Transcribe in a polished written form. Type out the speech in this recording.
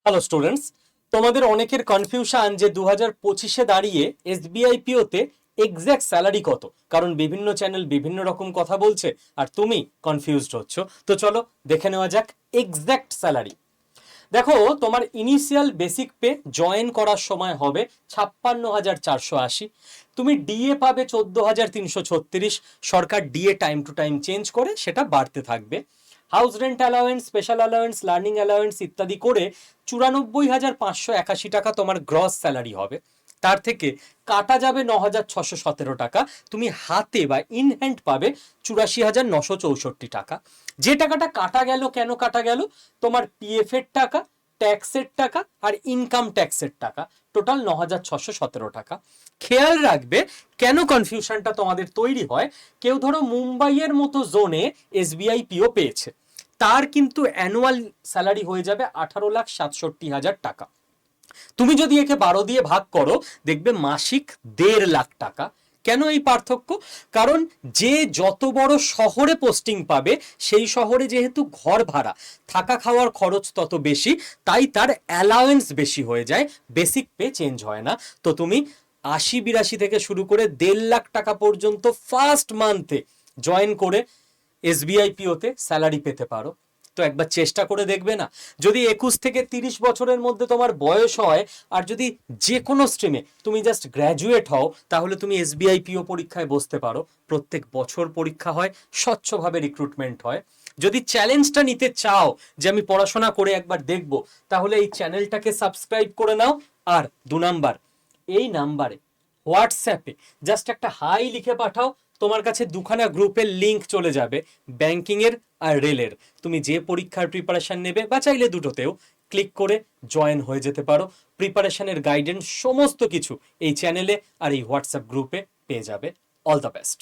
Hello students, তোমাদের অনেকের confusion যে 2025-এ দাঁড়িয়ে এসবিআই পিওতে এক্স্যাক্ট স্যালারি কত, কারণ বিভিন্ন চ্যানেল বিভিন্ন রকম কথা বলছে আর তুমি কনফিউজড হচ্ছ। তো চলো দেখে নেওয়া যাক এক্স্যাক্ট স্যালারি। দেখো, তোমার ইনিশিয়াল বেসিক পে জয়েন করার সময় হবে 56,480। তুমি ডিএ পাবে 14,336। সরকার DA time to time change করে সেটা বাড়তে থাকবে। House rent allowance, special allowance, learning allowance ইত্যাদি করে 94,581 টাকা তোমার গ্রস স্যালারি হবে। তার থেকে কাটা যাবে 9,617 টাকা। তুমি হাতে বা ইন হ্যান্ড পাবে 84,964 টাকা। যে টাকাটা কাটা গেল, কেন কাটা গেল? তোমার পিএফ এর টাকা, ট্যাক্সের টাকা আর ইনকাম ট্যাক্সের টাকা, টোটাল 9,617 টাকা। খেয়াল রাখবে কেন কনফিউশনটা তোমাদের তৈরি হয়। কেউ ধরো মুম্বাইয়ের মতো জোনে এসবিআই পিও পেয়েছে, তার কিন্তু অ্যানুয়াল স্যালারি হয়ে যাবে 18,67,000 টাকা। তুমি যদি একে 12 দিয়ে ভাগ করো, দেখবে মাসিক 1.5 লাখ টাকা। কেন এই পার্থক্য? কারণ যে যত বড় শহরে পোস্টিং পাবে, সেই শহরে যেহেতু ঘর ভাড়া, থাকা খাওয়ার খরচ তত বেশি, তাই তার অ্যালাওয়েন্স বেশি হয়ে যায়, বেসিক পে চেঞ্জ হয় না। তো তুমি 80-82 থেকে শুরু করে 1.5 লাখ টাকা পর্যন্ত ফার্স্ট মান্থে জয়েন করে এসবিআই পিওতে স্যালারি পেতে পারো। তো একবার চেষ্টা করে দেখবে না? যদি 21 থেকে 30 বছরের মধ্যে তোমার বয়স হয়, আর যদি যে কোনো স্ট্রিমে তুমি জাস্ট গ্র্যাজুয়েট হও, তাহলে তুমি এসবিআই পিও পরীক্ষায় বসতে পারো। প্রত্যেক বছর পরীক্ষা হয়, স্বচ্ছভাবে রিক্রুটমেন্ট হয়। যদি চ্যালেঞ্জটা নিতে চাও যে আমি পড়াশোনা করে একবার দেখব, তাহলে এই চ্যানেলটাকে সাবস্ক্রাইব করে নাও। আর 2 নাম্বার, এই নাম্বারে হোয়াটসঅ্যাপে জাস্ট একটা হাই লিখে পাঠাও, তোমার কাছে দুখানা গ্রুপের লিংক চলে যাবে, ব্যাংকিংয়ের আর রেলের। তুমি যে পরীক্ষার প্রিপারেশন নেবে বা চাইলে দুটোতেও ক্লিক করে জয়েন হয়ে যেতে পারো। প্রিপারেশনের গাইডেন্স সমস্ত কিছু এই চ্যানেলে আর এই হোয়াটসঅ্যাপ গ্রুপে পেয়ে যাবে। All the best.